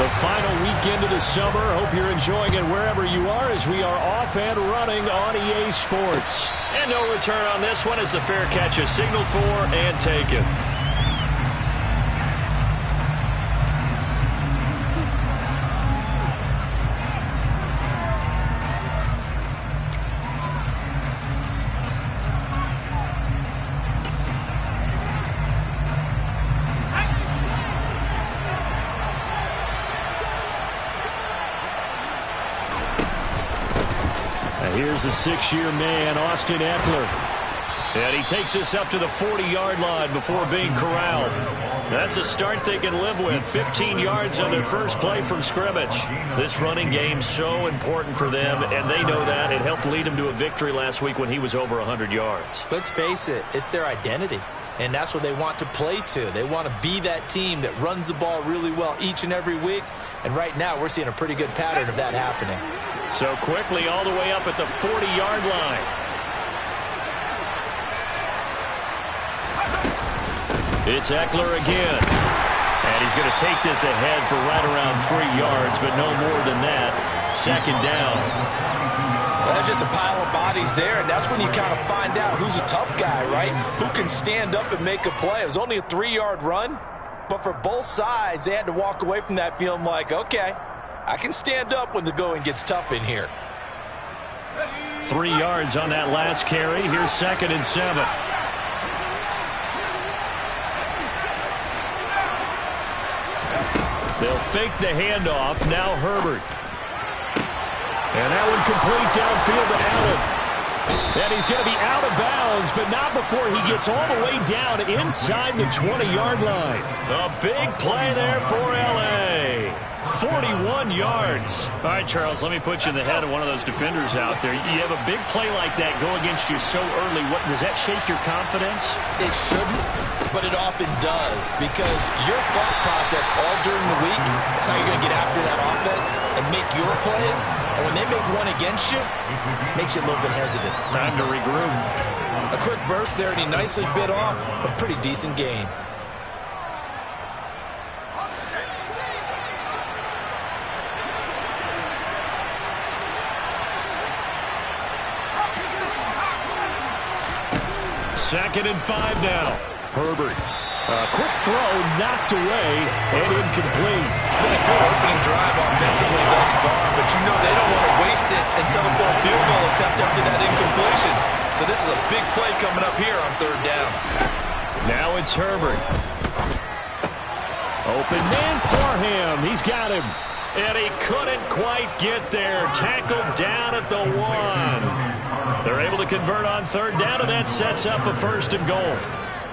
The final weekend of the summer. Hope you're enjoying it wherever you are as we are off and running on EA Sports. And no return on this one as the fair catch is signaled for and taken. Here's a six-year man, Austin Ekeler. And he takes us up to the 40-yard line before being corralled. That's a start they can live with. 15 yards on their first play from scrimmage. This running game's so important for them, and they know that. It helped lead them to a victory last week when he was over 100 yards. Let's face it, it's their identity. And that's what they want to play to. They want to be that team that runs the ball really well each and every week. And right now, we're seeing a pretty good pattern of that happening. So quickly all the way up at the 40-yard line. It's Ekeler again. And he's going to take this ahead for right around 3 yards, but no more than that. Second down. Well, there's just a pile of bodies there, and that's when you kind of find out who's a tough guy, right? Who can stand up and make a play. It was only a 3-yard run, but for both sides, they had to walk away from that feeling like, okay, I can stand up when the going gets tough in here. 3 yards on that last carry. Here's 2nd and 7. They'll fake the handoff. Now Herbert. And that one complete downfield to Allen. And he's going to be out of bounds, but not before he gets all the way down inside the 20-yard line. A big play there for L.A. 41 yards. All right, Charles, let me put you in the head of one of those defenders out there. You have a big play like that go against you so early. What does that shake your confidence? It shouldn't, but it often does, because your thought process all during the week is how you're going to get after that offense and make your plays. And when they make one against you, it makes you a little bit hesitant. Time to regroup. A quick burst there, and he nicely bit off a pretty decent gain. Second and 5 now. Herbert. A quick throw knocked away and incomplete. It's been a good opening drive offensively thus far, but you know they don't want to waste it and settle for a field goal attempt after that incompletion. So this is a big play coming up here on 3rd down. Now it's Herbert. Open man, Parham. He's got him. And he couldn't quite get there. Tackled down at the 1. They're able to convert on 3rd down, and that sets up a 1st and goal.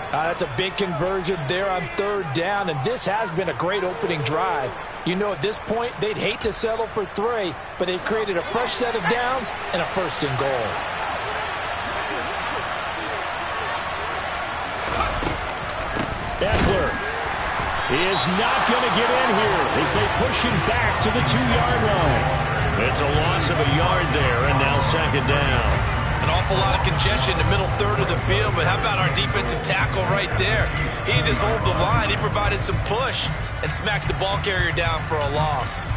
That's a big conversion there on 3rd down, and this has been a great opening drive. You know, at this point, they'd hate to settle for 3, but they've created a fresh set of downs and a 1st and goal. Ekeler is not going to get in here as they push him back to the 2-yard line. It's a loss of a yard there, and now 2nd down. An awful lot of congestion in the middle third of the field, but how about our defensive tackle right there? He didn't just hold the line, he provided some push and smacked the ball carrier down for a loss.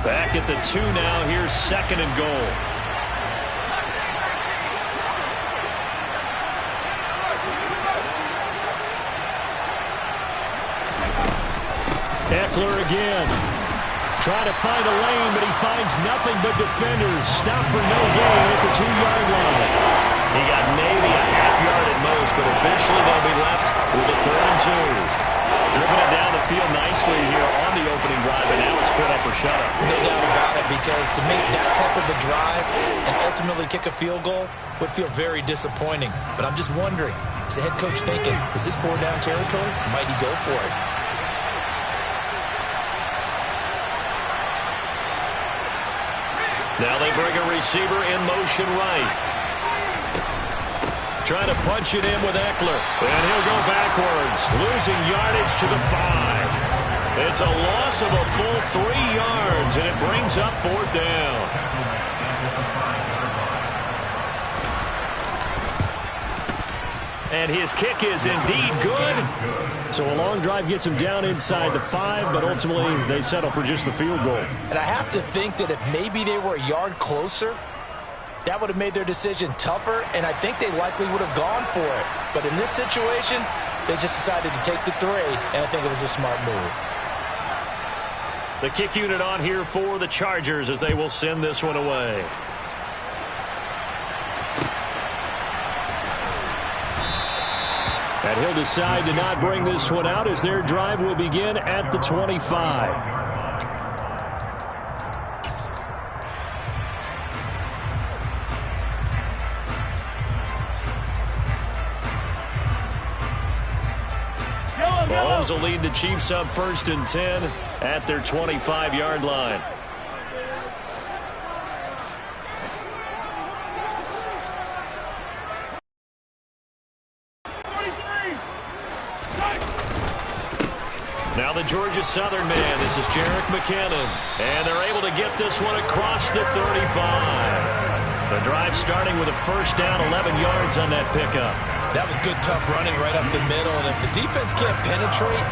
Back at the 2 now, here's 2nd and goal. Ekeler again. Trying to find a lane, but he finds nothing but defenders. Stop for no gain at the 2-yard line. He got maybe a half yard at most, but officially they'll be left with a 3rd and 2. Driven it down the field nicely here on the opening drive, and now it's put up or shut up. No doubt about it, because to make that type of a drive and ultimately kick a field goal would feel very disappointing. But I'm just wondering, is the head coach thinking, is this 4-down territory? Might he go for it? Now they bring a receiver in motion right. Trying to punch it in with Ekeler. And he'll go backwards, losing yardage to the 5. It's a loss of a full 3 yards, and it brings up 4th down. And his kick is indeed good. So a long drive gets him down inside the 5, but ultimately they settle for just the field goal. And I have to think that if maybe they were a yard closer, that would have made their decision tougher, and I think they likely would have gone for it. But in this situation, they just decided to take the 3, and I think it was a smart move. The kick unit on here for the Chargers as they will send this one away. And he'll decide to not bring this one out as their drive will begin at the 25. Mahomes will lead the Chiefs up 1st and 10 at their 25-yard line. Now the Georgia Southern man. This is Jerick McKinnon. And they're able to get this one across the 35. The drive starting with a 1st down, 11 yards on that pickup. That was good, tough running right up the middle. And if the defense can't penetrate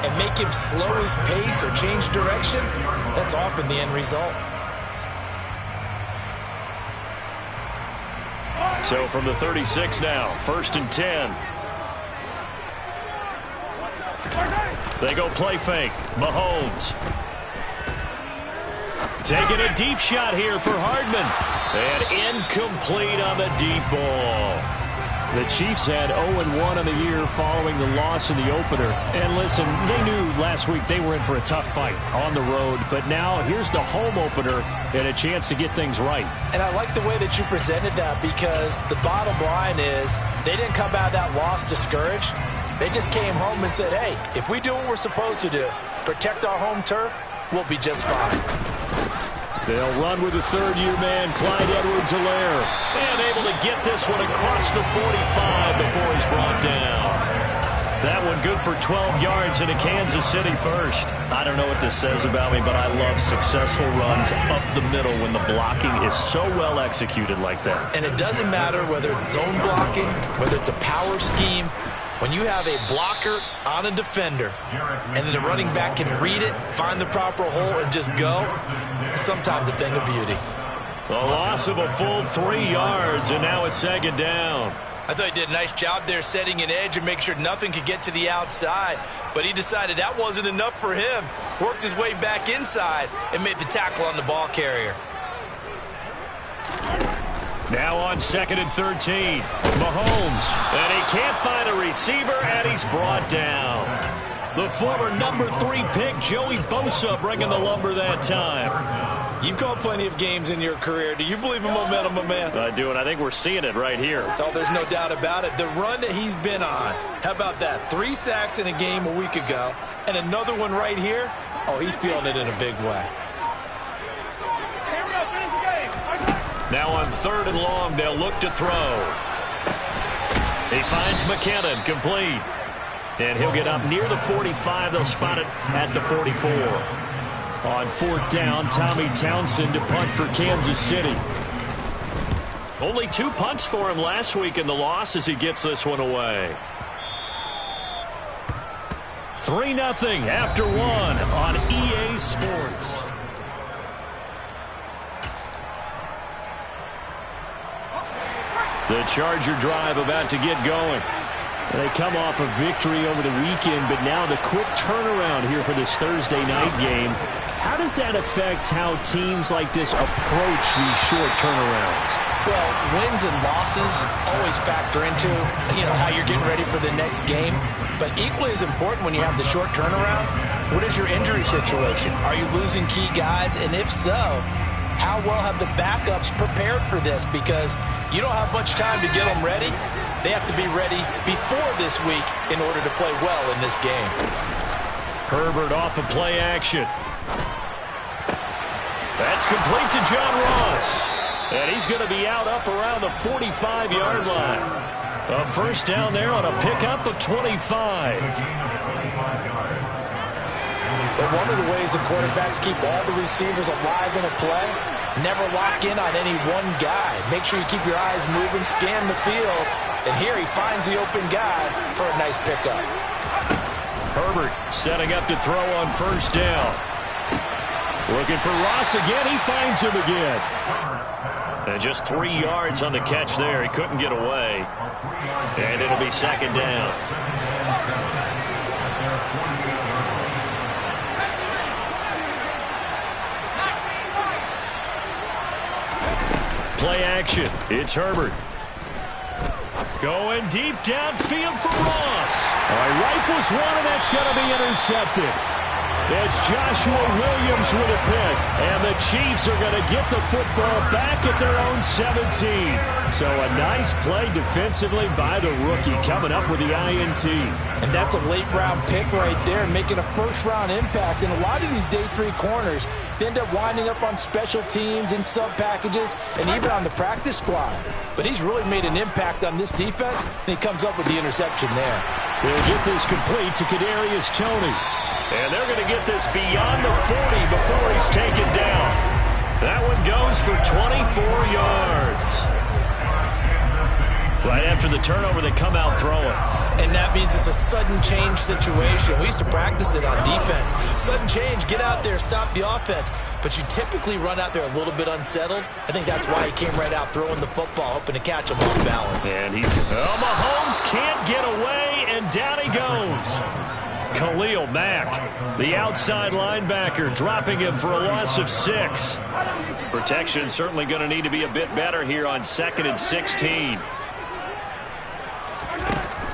and make him slow his pace or change direction, that's often the end result. So from the 36 now, 1st and 10. They go play fake. Mahomes. Taking a deep shot here for Hardman. And incomplete on the deep ball. The Chiefs had 0-1 on the year following the loss in the opener. And listen, they knew last week they were in for a tough fight on the road. But now here's the home opener and a chance to get things right. And I like the way that you presented that, because the bottom line is they didn't come out of that loss discouraged. They just came home and said, hey, if we do what we're supposed to do, protect our home turf, we'll be just fine. They'll run with the 3rd-year man, Clyde Edwards-Helaire. And able to get this one across the 45 before he's brought down. That one good for 12 yards into Kansas City first. I don't know what this says about me, but I love successful runs up the middle when the blocking is so well executed like that. And it doesn't matter whether it's zone blocking, whether it's a power scheme. When you have a blocker on a defender and then the running back can read it, find the proper hole, and just go, sometimes a thing of beauty. A loss of a full 3 yards, and now it's 2nd down. I thought he did a nice job there setting an edge and make sure nothing could get to the outside. But he decided that wasn't enough for him. Worked his way back inside and made the tackle on the ball carrier. Now on 2nd and 13. Mahomes. And he can't find a receiver, and he's brought down. The former number 3 pick, Joey Bosa, bringing the lumber that time. You've called plenty of games in your career. Do you believe in momentum, my man? I do, and I think we're seeing it right here. Oh, there's no doubt about it. The run that he's been on, how about that? 3 sacks in a game a week ago, and another one right here. Oh, he's feeling it in a big way. Now on 3rd and long, they'll look to throw. He finds McKinnon, complete. And he'll get up near the 45. They'll spot it at the 44. On 4th down, Tommy Townsend to punt for Kansas City. Only 2 punts for him last week in the loss as he gets this one away. 3-0 after 1 on EA Sports. The Charger drive about to get going. They come off a victory over the weekend, but now the quick turnaround here for this Thursday night game. How does that affect how teams like this approach these short turnarounds? Well, wins and losses always factor into, how you're getting ready for the next game. But equally as important when you have the short turnaround, what is your injury situation? Are you losing key guys? And if so, how well have the backups prepared for this? Because you don't have much time to get them ready. They have to be ready before this week in order to play well in this game. Herbert off of play action. That's complete to John Ross. And he's going to be out up around the 45-yard line. A 1st down there on a pickup of 25. But one of the ways the quarterbacks keep all the receivers alive in a play, never lock in on any one guy. Make sure you keep your eyes moving, scan the field, And here he finds the open guy for a nice pickup. Herbert setting up to throw on first down. Looking for Ross again. He finds him again. And just 3 yards on the catch there. He couldn't get away. And it'll be second down. Play action. It's Herbert. Going deep downfield for Ross. All right, rifles one, and that's going to be intercepted. It's Joshua Williams with a pick. And the Chiefs are going to get the football back at their own 17. So a nice play defensively by the rookie coming up with the INT. And that's a late-round pick right there, making a first-round impact. And a lot of these day 3 corners, they end up winding up on special teams and sub-packages and even on the practice squad. But he's really made an impact on this defense, and he comes up with the interception there. They'll get this complete to Kadarius Toney. And they're going to get this beyond the 40 before he's taken down. That one goes for 24 yards. Right after the turnover, they come out throwing. And that means it's a sudden change situation. We used to practice it on defense. Sudden change, get out there, stop the offense. But you typically run out there a little bit unsettled. I think that's why he came right out throwing the football, hoping to catch him off balance. And Mahomes can't get away, and down he goes. Khalil Mack, the outside linebacker, dropping him for a loss of 6. Protection certainly going to need to be a bit better here on 2nd and 16.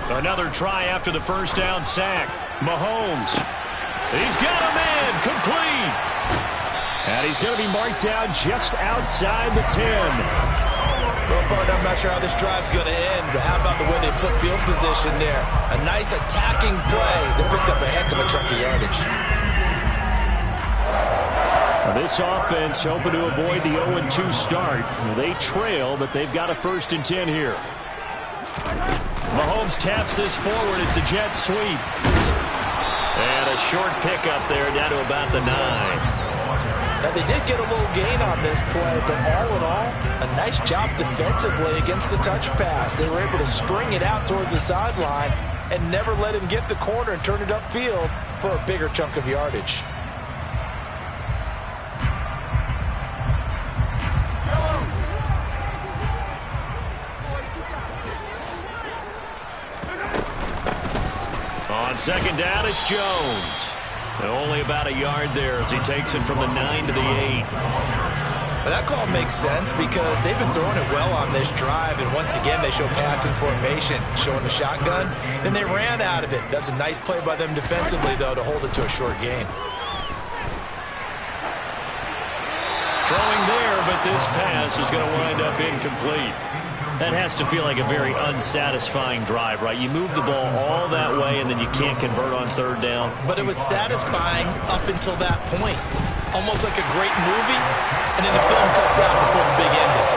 Another try after the first down sack. Mahomes. He's got him in. Complete. And he's going to be marked down just outside the 10. Well, partner, I'm not sure how this drive's going to end, but how about the way they flip field position there? A nice attacking play that picked up a heck of a chunk of yardage. This offense hoping to avoid the 0-2 start. They trail, but they've got a 1st and 10 here. Mahomes taps this forward. It's a jet sweep. And a short pickup there down to about the 9. Now, they did get a little gain on this play, but all in all, a nice job defensively against the touch pass. They were able to string it out towards the sideline and never let him get the corner and turn it upfield for a bigger chunk of yardage. On 2nd down, it's Jones. Only about a yard there as he takes it from the 9 to the 8. But that call makes sense because they've been throwing it well on this drive, and once again they show passing formation, showing the shotgun. Then they ran out of it. That's a nice play by them defensively, though, to hold it to a short gain. Throwing there, but this pass is going to wind up incomplete. That has to feel like a very unsatisfying drive, right? You move the ball all that way, and then you can't convert on 3rd down. But it was satisfying up until that point. Almost like a great movie, and then the film cuts out before the big ending.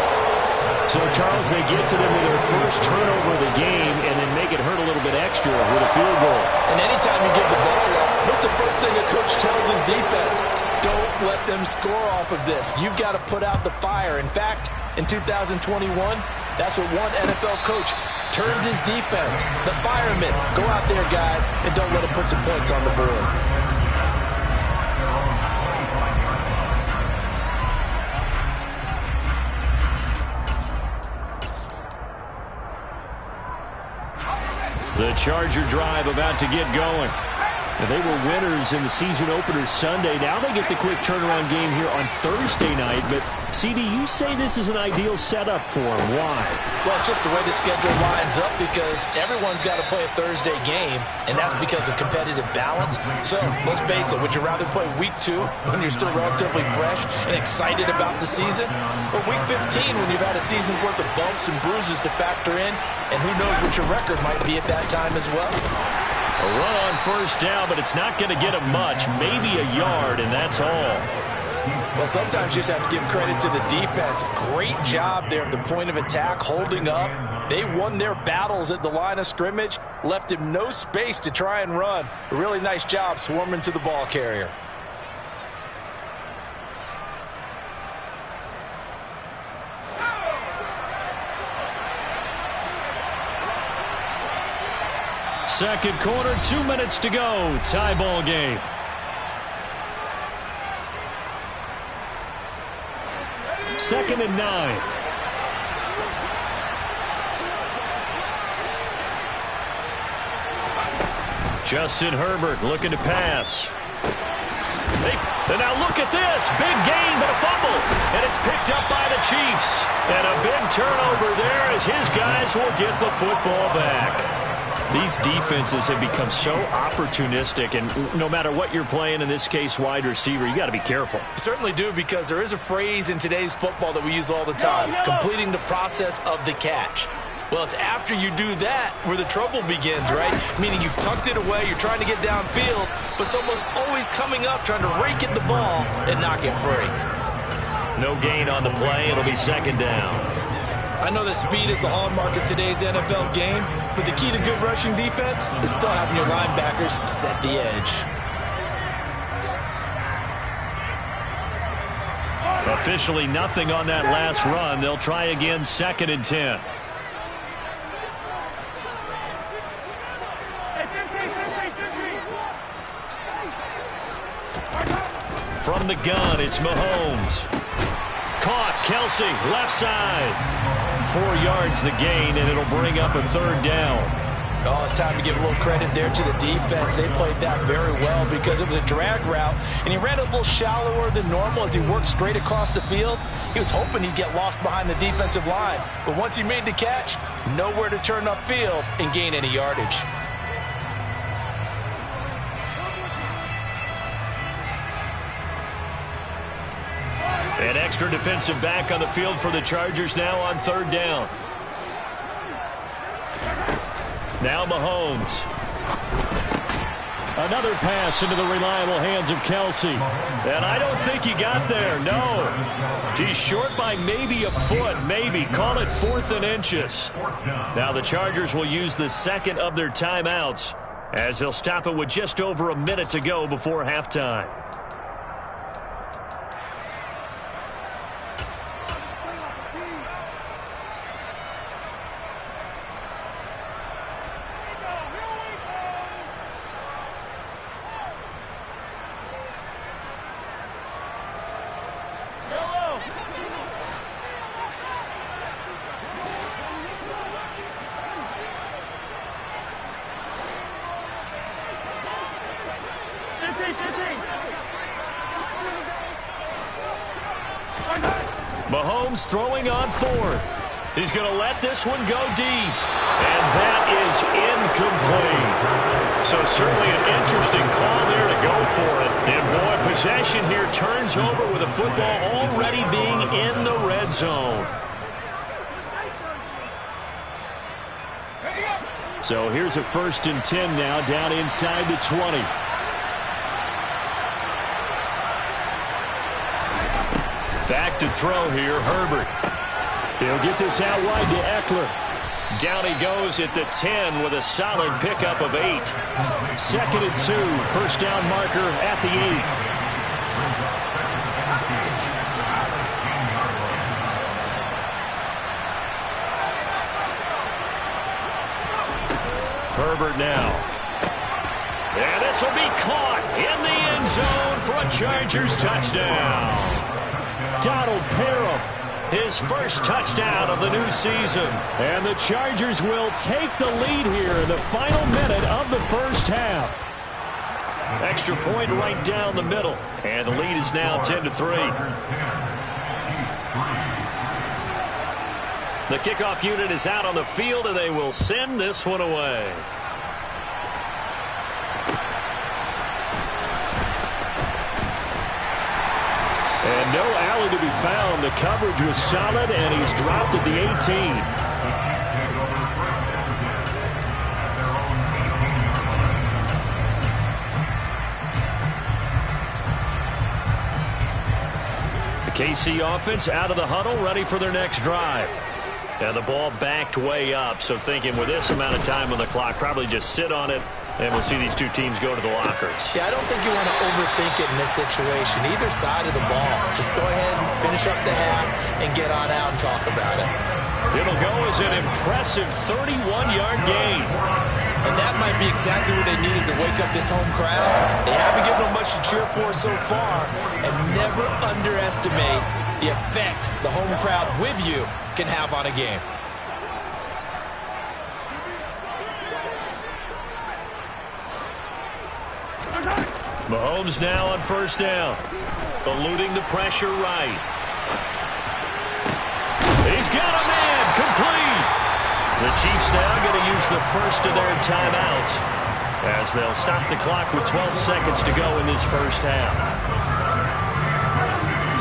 So, Charles, they get to them with their first turnover of the game and then make it hurt a little bit extra with a field goal. And anytime you give the ball up, what's the first thing a coach tells his defense? Don't let them score off of this. You've got to put out the fire. In fact, in 2021, that's what one NFL coach turned his defense. The firemen. Go out there, guys, and don't let them put some points on the board. The Charger drive about to get going. And they were winners in the season opener Sunday. Now they get the quick turnaround game here on Thursday night. But, CD, you say this is an ideal setup for them. Why? Well, it's just the way the schedule lines up because everyone's got to play a Thursday game, and that's because of competitive balance. So, let's face it, would you rather play Week 2 when you're still relatively fresh and excited about the season? Or Week 15 when you've had a season's worth of bumps and bruises to factor in, and who knows what your record might be at that time as well? A run on first down, but it's not going to get him much. Maybe a yard, and that's all. Well, sometimes you just have to give credit to the defense. Great job there at the point of attack, holding up. They won their battles at the line of scrimmage, left him no space to try and run. A really nice job swarming to the ball carrier. Second quarter, 2 minutes to go. Tie ball game. Second and 9. Justin Herbert looking to pass. And now look at this. Big gain, but a fumble. And it's picked up by the Chiefs. And a big turnover there as his guys will get the football back. These defenses have become so opportunistic, and no matter what you're playing, in this case wide receiver, you got to be careful. You certainly do, because there is a phrase in today's football that we use all the time, completing the process of the catch. Well, it's after you do that where the trouble begins, right? Meaning you've tucked it away, you're trying to get downfield, but someone's always coming up trying to rake at the ball and knock it free. No gain on the play. It'll be second down. I know that speed is the hallmark of today's NFL game, but the key to good rushing defense is still having your linebackers set the edge. Officially nothing on that last run. They'll try again, second and 10. From the gun, it's Mahomes. Caught, Kelsey, left side. 4 yards the gain, and it'll bring up a third down. Oh, it's time to give a little credit there to the defense. They played that very well because it was a drag route, and he ran a little shallower than normal as he worked straight across the field. He was hoping he'd get lost behind the defensive line, but once he made the catch, nowhere to turn upfield and gain any yardage. An extra defensive back on the field for the Chargers now on third down. Now Mahomes. Another pass into the reliable hands of Kelsey. And I don't think he got there, no. He's short by maybe a foot, maybe. Call it 4th and inches. Now the Chargers will use the second of their timeouts as they'll stop it with just over a minute to go before halftime. Mahomes throwing on 4th. He's going to let this one go deep. And that is incomplete. So certainly an interesting call there to go for it. And boy, possession here turns over with the football already being in the red zone. So here's a 1st and 10 now down inside the 20. Back to throw here, Herbert. He'll get this out wide to Eckler. Down he goes at the 10 with a solid pickup of 8. 2nd and 2, first down marker at the 8. Herbert now. And this will be caught in the end zone for a Chargers touchdown. Donald Parham, his first touchdown of the new season. And the Chargers will take the lead here in the final minute of the first half. Extra point right down the middle. And the lead is now 10-3. The kickoff unit is out on the field, and they will send this one away. And no alley to be found. The coverage was solid, and he's dropped at the 18. The KC offense out of the huddle, ready for their next drive. Now the ball backed way up, so thinking with this amount of time on the clock, probably just sit on it, and we'll see these two teams go to the lockers. Yeah, I don't think you want to overthink it in this situation. Either side of the ball. Just go ahead and finish up the half and get on out and talk about it. It'll go as an impressive 31-yard gain. And that might be exactly what they needed to wake up this home crowd. They haven't given them much to cheer for so far, and never underestimate the effect the home crowd with you can have on a game. Mahomes now on first down. Eluding the pressure right. He's got a man complete. The Chiefs now going to use the first of their timeouts as they'll stop the clock with 12 seconds to go in this first half.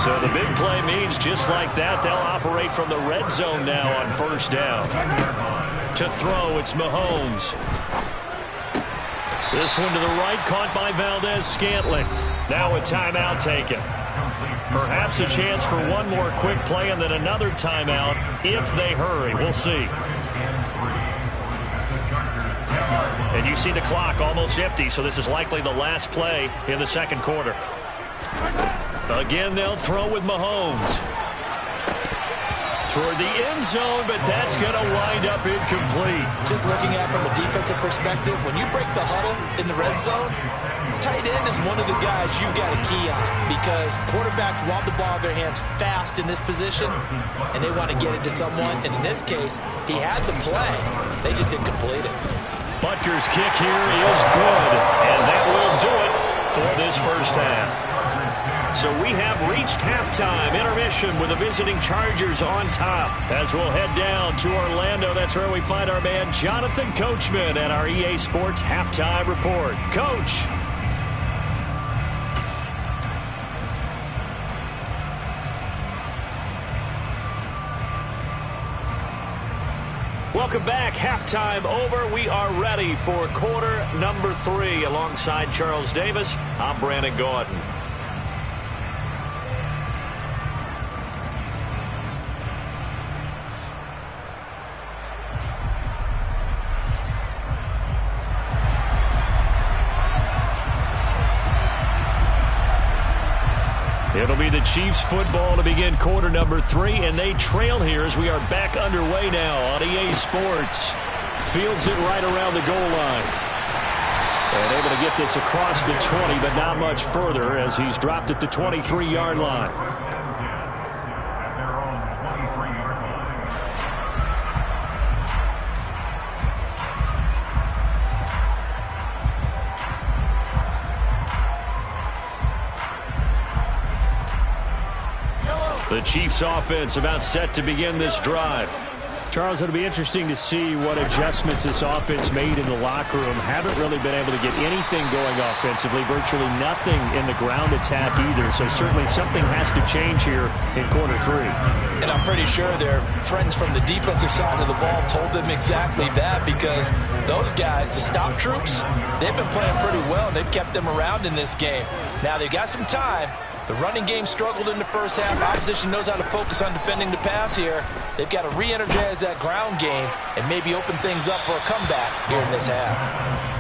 So the big play means just like that, they'll operate from the red zone now on first down. To throw, it's Mahomes. This one to the right, caught by Valdez-Scantling. Now a timeout taken. Perhaps a chance for one more quick play and then another timeout if they hurry. We'll see. And you see the clock almost empty, so this is likely the last play in the second quarter. Again, they'll throw with Mahomes. Toward the end zone, but that's going to wind up incomplete. Just looking at it from a defensive perspective, when you break the huddle in the red zone, tight end is one of the guys you've got to key on because quarterbacks want the ball in their hands fast in this position, and they want to get it to someone. And in this case, he had the play. They just didn't complete it. Butker's kick here is good, and that will do it for this first half. So we have reached halftime intermission with the visiting Chargers on top. As we'll head down to Orlando, that's where we find our man Jonathan Coachman at our EA Sports Halftime Report. Coach. Welcome back. Halftime over. We are ready for quarter number 3. Alongside Charles Davis, I'm Brandon Gaudin. It'll be the Chiefs football to begin quarter number 3, and they trail here as we are back underway now on EA Sports. Fields it right around the goal line. And able to get this across the 20, but not much further as he's dropped at the 23-yard line. The Chiefs offense about set to begin this drive. Charles, it'll be interesting to see what adjustments this offense made in the locker room. Haven't really been able to get anything going offensively, virtually nothing in the ground attack either. So certainly something has to change here in quarter 3. And I'm pretty sure their friends from the defensive side of the ball told them exactly that because those guys, the stop troops, they've been playing pretty well. They've kept them around in this game. Now they've got some time. The running game struggled in the first half. Opposition knows how to focus on defending the pass here. They've got to re-energize that ground game and maybe open things up for a comeback here in this half.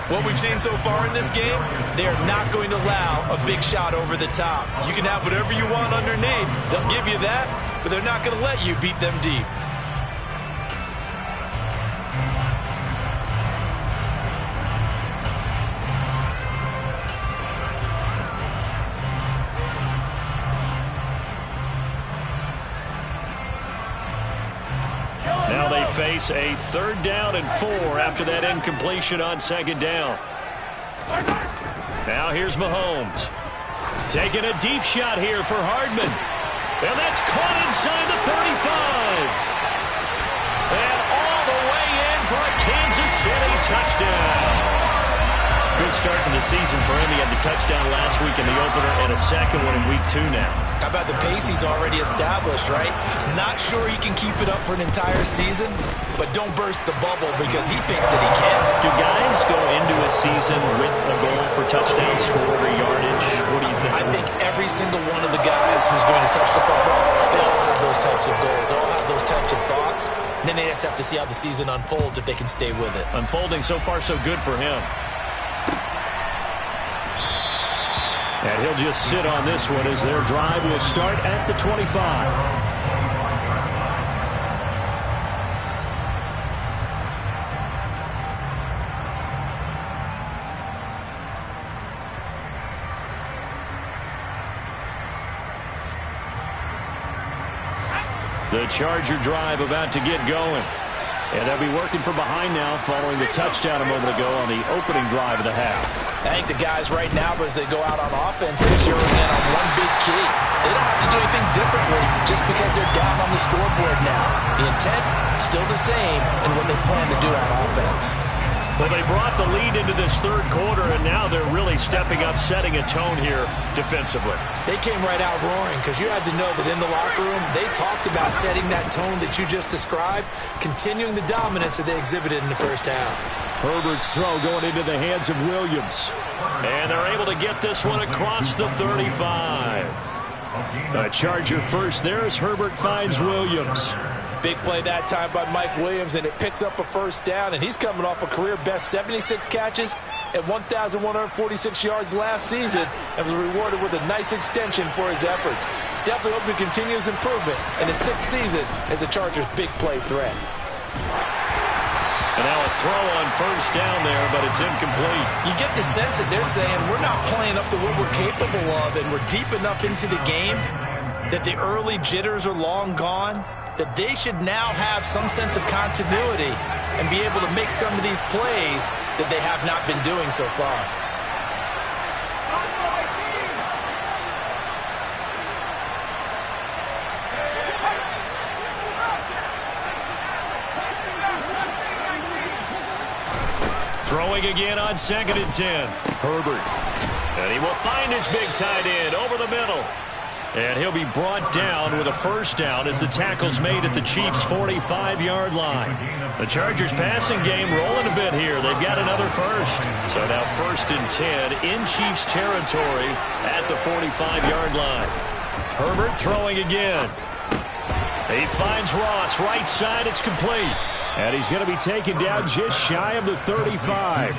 What we've seen so far in this game, they are not going to allow a big shot over the top. You can have whatever you want underneath. They'll give you that, but they're not going to let you beat them deep. Face a 3rd down and 4 after that incompletion on 2nd down. Now here's Mahomes. Taking a deep shot here for Hardman. And that's caught inside the 35. And all the way in for a Kansas City touchdown. Good start to the season for him. He had the touchdown last week in the opener and a second one in week 2 now. How about the pace he's already established, right? Not sure he can keep it up for an entire season, but don't burst the bubble because he thinks that he can. Do guys go into a season with a goal for touchdown scored or yardage? What do you think? I think every single one of the guys who's going to touch the football, they all have those types of goals. They all have those types of thoughts. And then they just have to see how the season unfolds if they can stay with it. Unfolding so far so good for him. And he'll just sit on this one as their drive will start at the 25. The Charger drive about to get going. And they'll be working from behind now following the touchdown a moment ago on the opening drive of the half. I think the guys right now, as they go out on offense, they're zeroing in on one big key. They don't have to do anything differently just because they're down on the scoreboard now. The intent, still the same in what they plan to do on offense. Well, they brought the lead into this third quarter, and now they're really stepping up, setting a tone here defensively. They came right out roaring because you had to know that in the locker room, they talked about setting that tone that you just described, continuing the dominance that they exhibited in the first half. Herbert's throw going into the hands of Williams. And they're able to get this one across the 35. A Charger first there as Herbert finds Williams. Big play that time by Mike Williams, and it picks up a first down, and he's coming off a career-best 76 catches and 1,146 yards last season and was rewarded with a nice extension for his efforts. Definitely hope he continues improvement in his 6th season as a Chargers big play threat. And now a throw on first down there, but it's incomplete. You get the sense that they're saying we're not playing up to what we're capable of, and we're deep enough into the game that the early jitters are long gone, that they should now have some sense of continuity and be able to make some of these plays that they have not been doing so far. Throwing again on 2nd and 10. Herbert. And he will find his big tight end over the middle. And he'll be brought down with a first down as the tackle's made at the Chiefs' 45-yard line. The Chargers passing game rolling a bit here. They've got another first. So now 1st and 10 in Chiefs territory at the 45-yard line. Herbert throwing again. He finds Ross right side. It's complete. And he's going to be taken down just shy of the 35.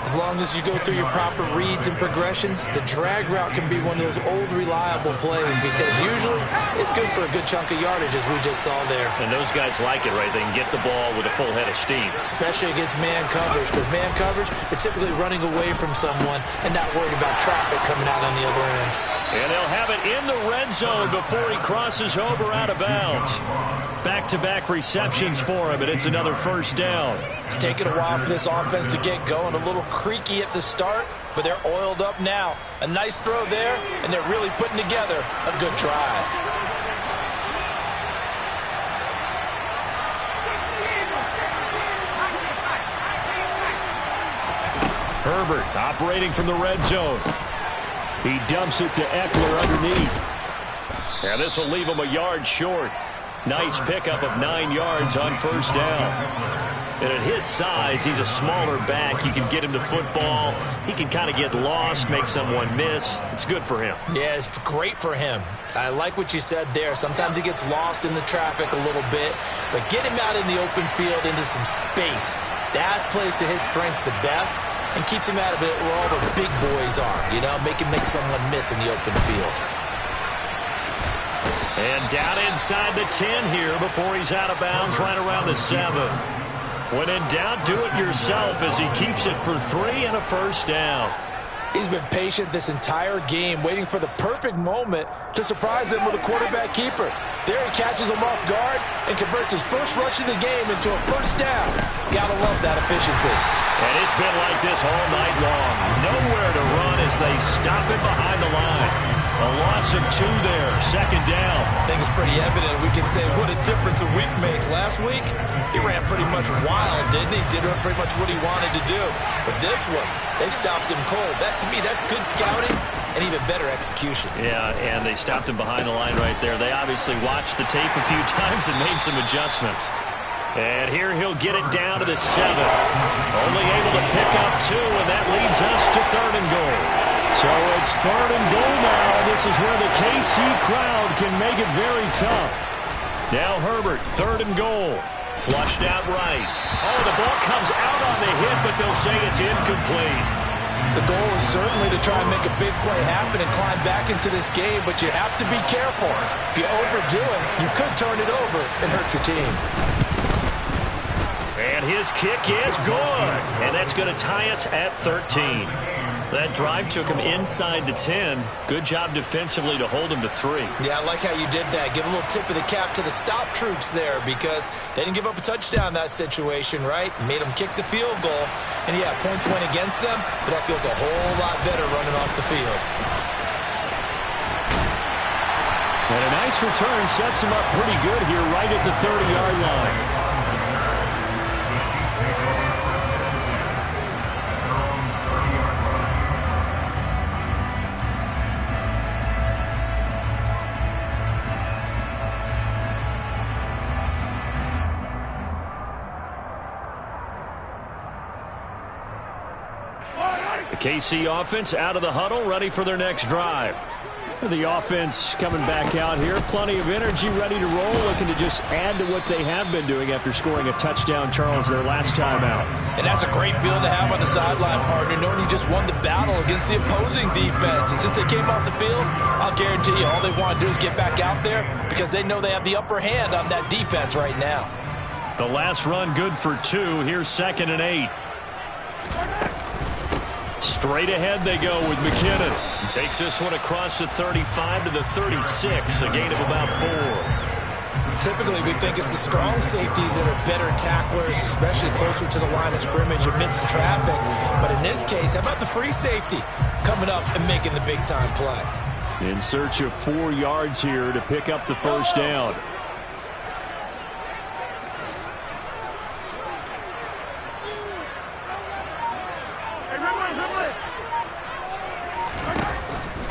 As long as you go through your proper reads and progressions, the drag route can be one of those old reliable plays because usually it's good for a good chunk of yardage as we just saw there. And those guys like it, right? They can get the ball with a full head of steam. Especially against man coverage, because man coverage, they're typically running away from someone and not worried about traffic coming out on the other end. And they'll have it in the red zone before he crosses over out of bounds. Back-to-back receptions for him, and it's another first down. It's taken a while for this offense to get going. A little creaky at the start, but they're oiled up now. A nice throw there, and they're really putting together a good drive. Herbert operating from the red zone. He dumps it to Eckler underneath. And this will leave him a yard short. Nice pickup of 9 yards on first down. And at his size, he's a smaller back. You can get him to football. He can kind of get lost, make someone miss. It's good for him. Yeah, it's great for him. I like what you said there. Sometimes he gets lost in the traffic a little bit. But get him out in the open field into some space. That plays to his strengths the best and keeps him out of it where all the big boys are. You know, make someone miss in the open field. And down inside the 10 here before he's out of bounds right around the 7. When in doubt, do it yourself as he keeps it for 3 and a first down. He's been patient this entire game, waiting for the perfect moment to surprise them with a quarterback keeper. There he catches him off guard and converts his first rush of the game into a first down. Gotta love that efficiency. And it's been like this all night long. Nowhere to run as they stop it behind the line. A loss of 2 there, second down. I think it's pretty evident. We can say what a difference a week makes. Last week, he ran pretty much wild, didn't he? Did pretty much what he wanted to do. But this one, they stopped him cold. That, to me, that's good scouting and even better execution. Yeah, and they stopped him behind the line right there. They obviously watched the tape a few times and made some adjustments. And here he'll get it down to the 7. Only able to pick up 2, and that leads us to 3rd and goal. So it's 3rd and goal now. This is where the KC crowd can make it very tough. Now Herbert, 3rd and goal. Flushed out right. Oh, the ball comes out on the hit, but they'll say it's incomplete. The goal is certainly to try and make a big play happen and climb back into this game, but you have to be careful. If you overdo it, you could turn it over and hurt your team. And his kick is good. And that's going to tie us at 13. That drive took him inside the 10. Good job defensively to hold him to 3. Yeah, I like how you did that. Give a little tip of the cap to the stop troops there because they didn't give up a touchdown in that situation, right? Made them kick the field goal. And, yeah, points went against them, but that feels a whole lot better running off the field. And a nice return sets him up pretty good here right at the 30-yard line. The KC offense out of the huddle, ready for their next drive. The offense coming back out here. Plenty of energy, ready to roll, looking to just add to what they have been doing after scoring a touchdown, Charles, their last time out. And that's a great feeling to have on the sideline, partner, knowing you just won the battle against the opposing defense. And since they came off the field, I'll guarantee you all they want to do is get back out there because they know they have the upper hand on that defense right now. The last run good for 2. Here's 2nd and 8. Straight ahead they go with McKinnon. Takes this one across the 35 to the 36, a gain of about 4. Typically, we think it's the strong safeties that are better tacklers, especially closer to the line of scrimmage amidst traffic. But in this case, how about the free safety coming up and making the big-time play? In search of 4 yards here to pick up the first down.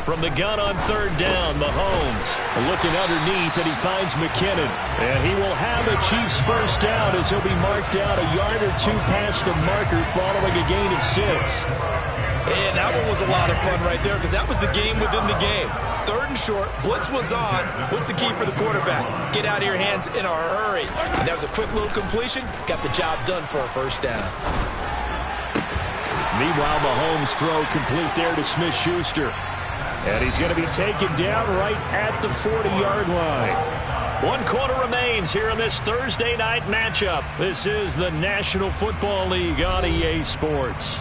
From the gun on 3rd down, Mahomes looking underneath, and he finds McKinnon. And he will have a Chiefs first down as he'll be marked out a yard or 2 past the marker following a gain of 6. And that one was a lot of fun right there because that was the game within the game. 3rd and short, blitz was on. What's the key for the quarterback? Get out of your hands in a hurry. And that was a quick little completion. Got the job done for a first down. Meanwhile, Mahomes' throw complete there to Smith-Schuster. And he's going to be taken down right at the 40-yard line. 1 quarter remains here in this Thursday night matchup. This is the National Football League on EA Sports.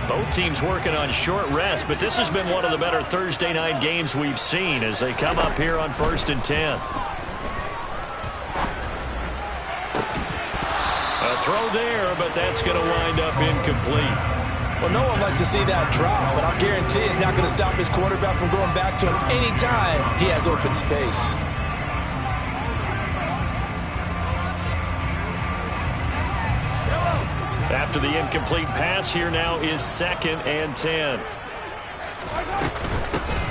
Both teams working on short rest, but this has been one of the better Thursday night games we've seen as they come up here on 1st and 10. A throw there, but that's going to wind up incomplete. Well, no one likes to see that drop, but I'll guarantee it's not going to stop his quarterback from going back to him anytime he has open space. After the incomplete pass, here now is 2nd and 10.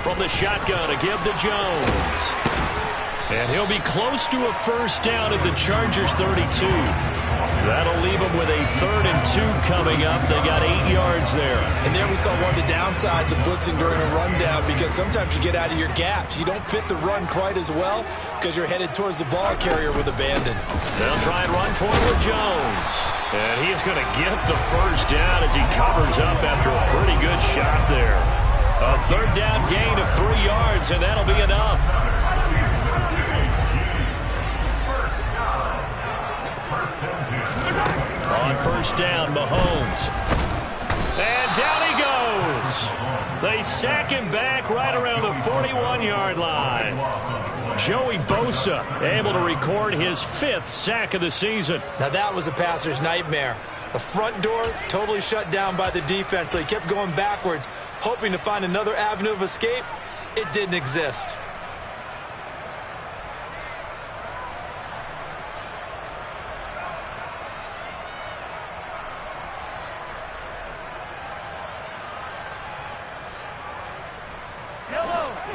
From the shotgun, a give to Jones. And he'll be close to a first down at the Chargers 32. That'll leave them with a 3rd and 2 coming up. They got 8 yards there. And there we saw one of the downsides of blitzing during a rundown because sometimes you get out of your gaps. You don't fit the run quite as well because you're headed towards the ball carrier with abandon. They'll try and run for it with Jones. And he's going to get the first down as he covers up after a pretty good shot there. A 3rd down gain of 3 yards, and that'll be enough. On first down, Mahomes. And down he goes. They sack him back right around the 41-yard line. Joey Bosa able to record his 5th sack of the season. Now that was a passer's nightmare. The front door totally shut down by the defense, so he kept going backwards, hoping to find another avenue of escape. It didn't exist.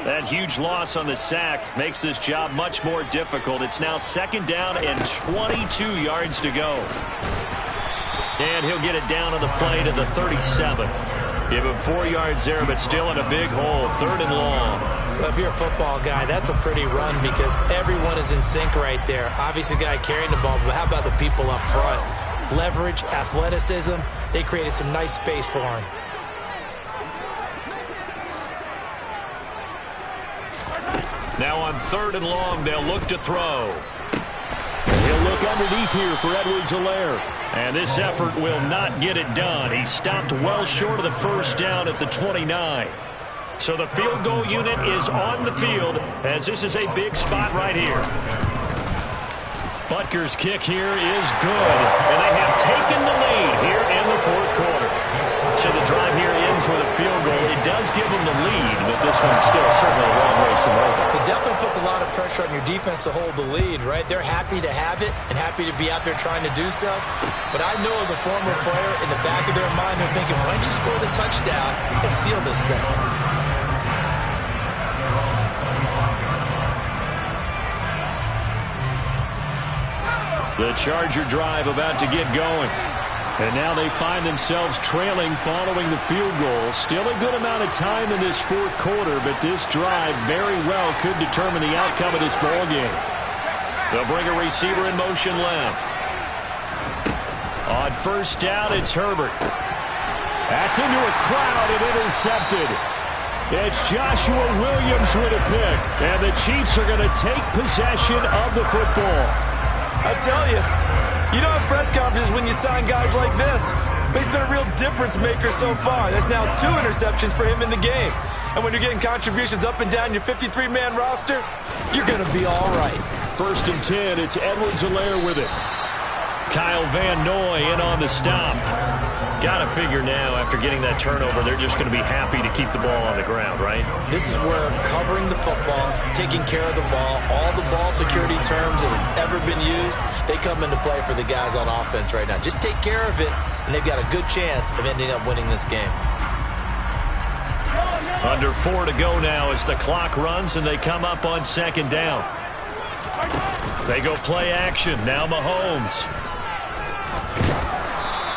That huge loss on the sack makes this job much more difficult. It's now 2nd down and 22 yards to go. And he'll get it down on the play to the 37. Give him 4 yards there, but still in a big hole. 3rd and long. Well, if you're a football guy, that's a pretty run because everyone is in sync right there. Obviously, the guy carrying the ball, but how about the people up front? Leverage, athleticism, they created some nice space for him. Now on 3rd and long, they'll look to throw. And he'll look underneath here for Edwards-Helaire. And this effort will not get it done. He stopped well short of the first down at the 29. So the field goal unit is on the field as this is a big spot right here. Butker's kick here is good. And they have taken the lead here in the 4th quarter. So the drive here ends with a field goal. It does give them the lead, but this one's still certainly a long ways from over. It definitely puts a lot of pressure on your defense to hold the lead, right? They're happy to have it and happy to be out there trying to do so. But I know as a former player, in the back of their mind, they're thinking, why don't you score the touchdown and seal this thing? The Charger drive about to get going. And now they find themselves trailing following the field goal. Still a good amount of time in this 4th quarter, but this drive very well could determine the outcome of this ball game. They'll bring a receiver in motion left. On 1st down, it's Herbert. That's into a crowd and intercepted. It's Joshua Williams with a pick. And the Chiefs are going to take possession of the football. I tell you, you don't have press conferences when you sign guys like this. But he's been a real difference maker so far. That's now 2 interceptions for him in the game. And when you're getting contributions up and down your 53-man roster, you're going to be all right. 1st and 10, it's Edwards-Helaire with it. Kyle Van Noy in on the stop. Got to figure now, after getting that turnover, they're just going to be happy to keep the ball on the ground, right? This is where covering the football, taking care of the ball, all the ball security terms that have ever been used, they come into play for the guys on offense right now. Just take care of it, and they've got a good chance of ending up winning this game. Under 4 to go now as the clock runs, and they come up on 2nd down. They go play action. Now Mahomes.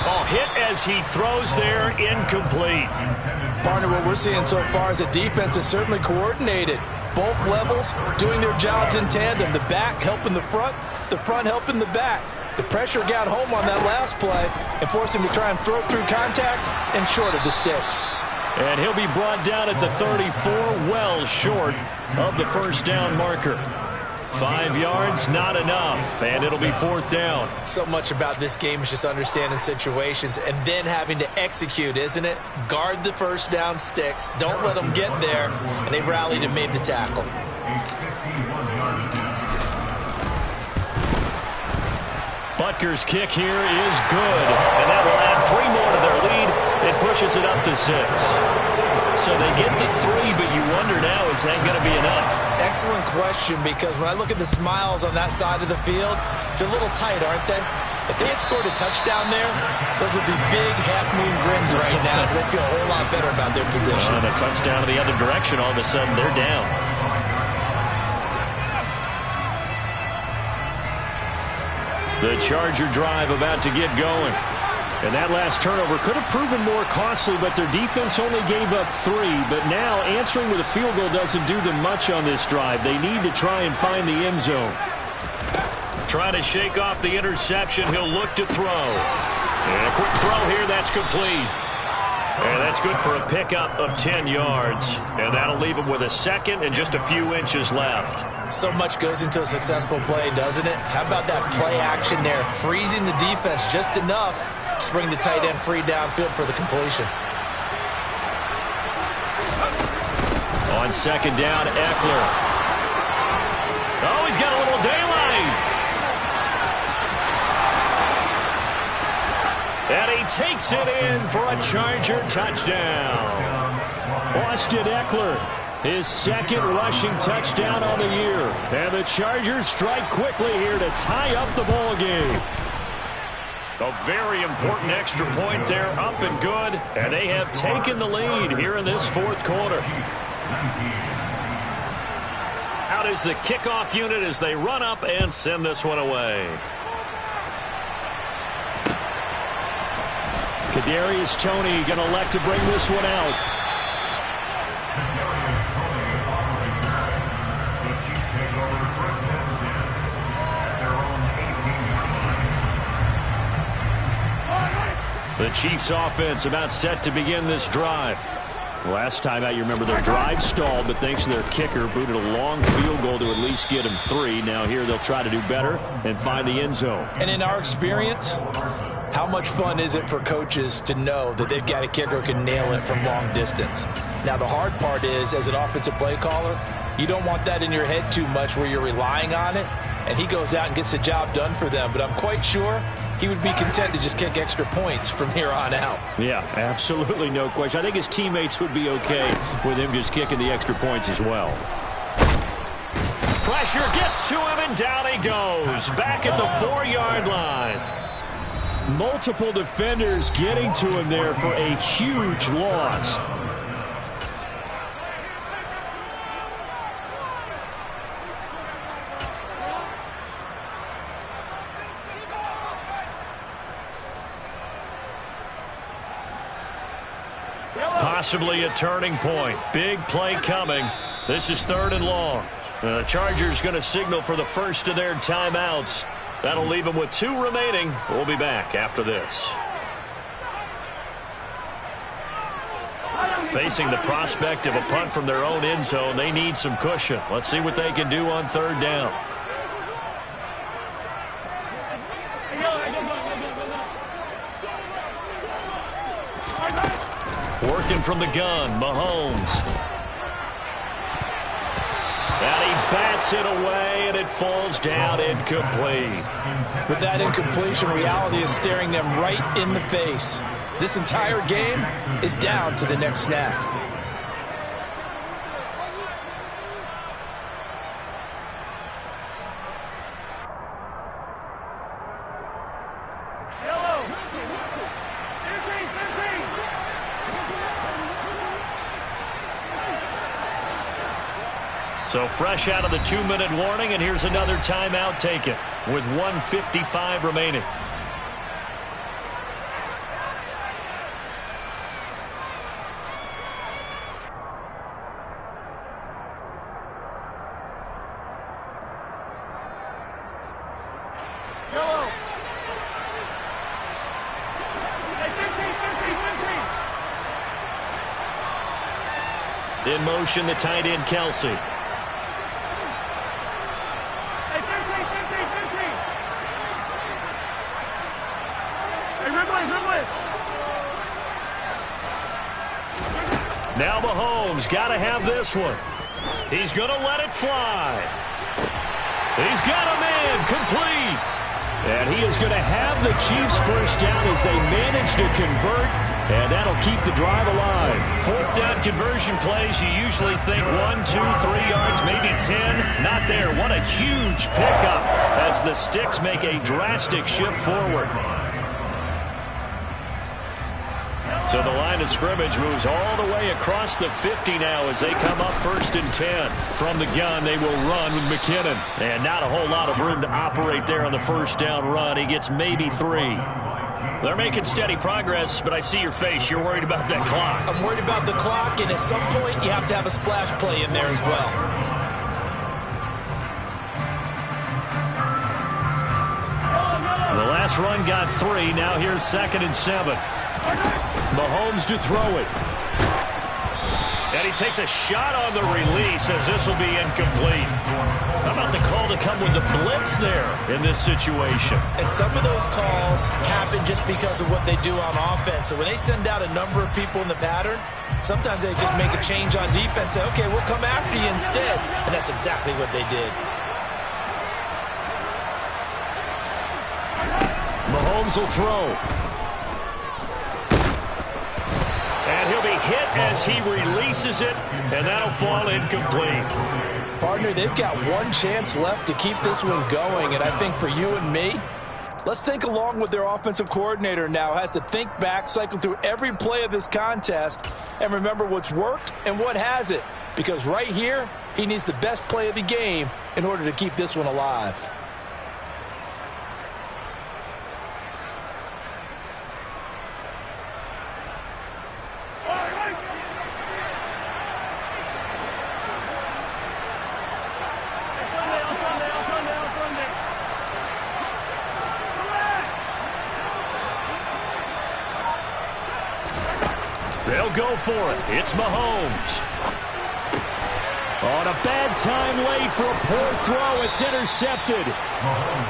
Oh, hit as he throws there, incomplete. Partner, what we're seeing so far is the defense is certainly coordinated. Both levels doing their jobs in tandem. The back helping the front helping the back. The pressure got home on that last play and forced him to try and throw through contact and short of the sticks. And he'll be brought down at the 34, well short of the 1st down marker. 5 yards, not enough, and it'll be 4th down. So much about this game is just understanding situations and then having to execute, isn't it? Guard the 1st down sticks. Don't let them get there, and they rallied and made the tackle. Butker's kick here is good, and that will add 3 more to their lead. It pushes it up to 6. So they get the 3, but you wonder now, is that going to be enough? Excellent question, because when I look at the smiles on that side of the field, they're a little tight, aren't they? If they had scored a touchdown there, those would be big half-moon grins right now because they feel a whole lot better about their position. And a touchdown to the other direction, all of a sudden they're down. The Charger drive about to get going. And that last turnover could have proven more costly, but their defense only gave up 3. But now answering with a field goal doesn't do them much on this drive. They need to try and find the end zone. Trying to shake off the interception. He'll look to throw. And a quick throw here. That's complete. And that's good for a pickup of 10 yards. And that'll leave him with a 2nd and just a few inches left. So much goes into a successful play, doesn't it? How about that play action there? Freezing the defense just enough to bring the tight end free downfield for the completion. On 2nd down, Eckler. Oh, he's got a little daylight. And he takes it in for a Charger touchdown. Austin Eckler, his 2nd rushing touchdown on the year. And the Chargers strike quickly here to tie up the ball game. A very important extra point there, up and good. And they have taken the lead here in this 4th quarter. Out is the kickoff unit as they run up and send this one away. Kadarius Toney going to elect to bring this one out. The Chiefs offense about set to begin this drive. Last time out, you remember their drive stalled, but thanks to their kicker, booted a long field goal to at least get him 3. Now here they'll try to do better and find the end zone. And in our experience, how much fun is it for coaches to know that they've got a kicker who can nail it from long distance? Now, the hard part is, as an offensive play caller, you don't want that in your head too much where you're relying on it, and he goes out and gets the job done for them. But I'm quite sure he would be content to just kick extra points from here on out. Yeah, absolutely no question. I think his teammates would be okay with him just kicking the extra points as well. Pressure gets to him, and down he goes. Back at the 4-yard line. Multiple defenders getting to him there for a huge loss. Possibly a turning point. Big play coming. This is 3rd and long. The Chargers going to signal for the first of their timeouts. That'll leave them with 2 remaining. We'll be back after this. Facing the prospect of a punt from their own end zone, they need some cushion. Let's see what they can do on 3rd down. Working from the gun, Mahomes. And he bats it away, and it falls down incomplete. With that incompletion, reality is staring them right in the face. This entire game is down to the next snap. So fresh out of the 2-minute warning, and here's another timeout taken with 1:55 remaining. In motion, the tight end, Kelsey. Now Mahomes got to have this one. He's going to let it fly. He's got a man complete. And he is going to have the Chiefs first down as they manage to convert, and that'll keep the drive alive. 4th down conversion plays, you usually think 1, 2, 3 yards, maybe 10. Not there. What a huge pickup as the Sticks make a drastic shift forward. So the line of scrimmage moves all the way across the 50 now as they come up 1st and 10. From the gun, they will run with McKinnon. And not a whole lot of room to operate there on the 1st down run. He gets maybe 3. They're making steady progress, but I see your face. You're worried about that clock. I'm worried about the clock, and at some point, you have to have a splash play in there as well. The last run got 3. Now here's 2nd and 7. Mahomes to throw it. And he takes a shot on the release as this will be incomplete. How about the call to come with the blitz there in this situation? And some of those calls happen just because of what they do on offense. So when they send out a number of people in the pattern, sometimes they just make a change on defense. Say, okay, we'll come after you instead. And that's exactly what they did. Mahomes will throw. And he'll be hit as he releases it, and that'll fall incomplete. Partner, they've got one chance left to keep this one going, and I think for you and me, let's think along with their offensive coordinator now. Has to think back, cycle through every play of this contest, and remember what's worked and what hasn't. Because right here, he needs the best play of the game in order to keep this one alive. They'll go for it. It's Mahomes. On a bad time late for a poor throw. It's intercepted.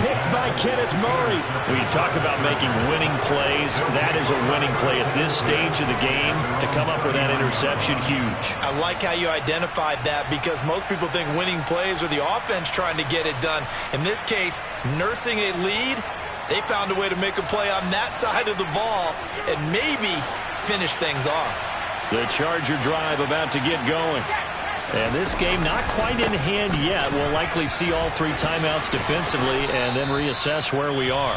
Picked by Kenneth Murray. When you talk about making winning plays, that is a winning play at this stage of the game. To come up with that interception, huge. I like how you identified that because most people think winning plays are the offense trying to get it done. In this case, nursing a lead, they found a way to make a play on that side of the ball and maybe finish things off. The Charger drive about to get going. And this game not quite in hand yet. We'll likely see all 3 timeouts defensively and then reassess where we are.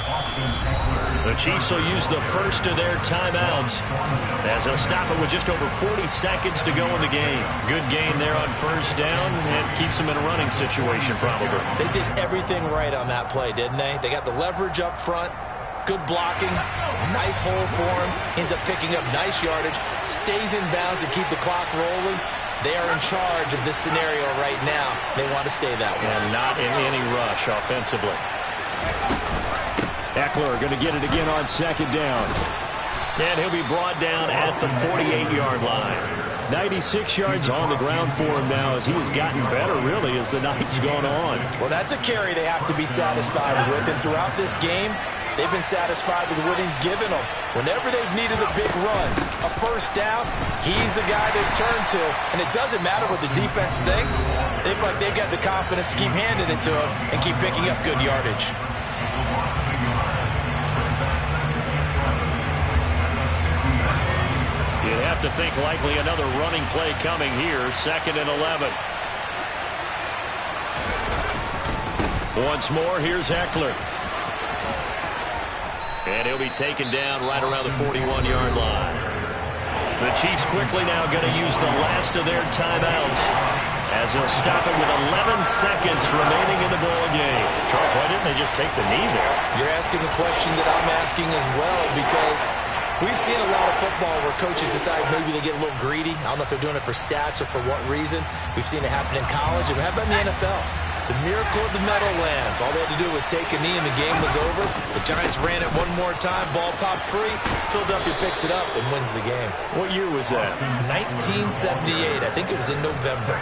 The Chiefs will use the first of their timeouts as they'll stop it with just over 40 seconds to go in the game. Good gain there on first down and keeps them in a running situation probably. They did everything right on that play, didn't they? They got the leverage up front. Good blocking, nice hole for him, ends up picking up nice yardage, stays in bounds to keep the clock rolling. They are in charge of this scenario right now. They want to stay that way. And not in any rush offensively. Eckler going to get it again on second down. And he'll be brought down at the 48-yard line. 96 yards on the ground for him now as he has gotten better, really, as the night's gone on. Well, that's a carry they have to be satisfied with. And throughout this game, they've been satisfied with what he's given them. Whenever they've needed a big run, a first down, he's the guy they've turned to. And it doesn't matter what the defense thinks. They feel like they've got the confidence to keep handing it to him and keep picking up good yardage. You'd have to think likely another running play coming here. 2nd and 11. Once more, here's Eckler. And he'll be taken down right around the 41-yard line. The Chiefs quickly now going to use the last of their timeouts as they'll stop it with 11 seconds remaining in the ball game. Charles, why didn't they just take the knee there? You're asking the question that I'm asking as well because we've seen a lot of football where coaches decide maybe they get a little greedy. I don't know if they're doing it for stats or for what reason. We've seen it happen in college, and how about in the NFL? The miracle of the Meadowlands. All they had to do was take a knee and the game was over. The Giants ran it one more time. Ball popped free. Philadelphia picks it up and wins the game. What year was that? 1978. I think it was in November.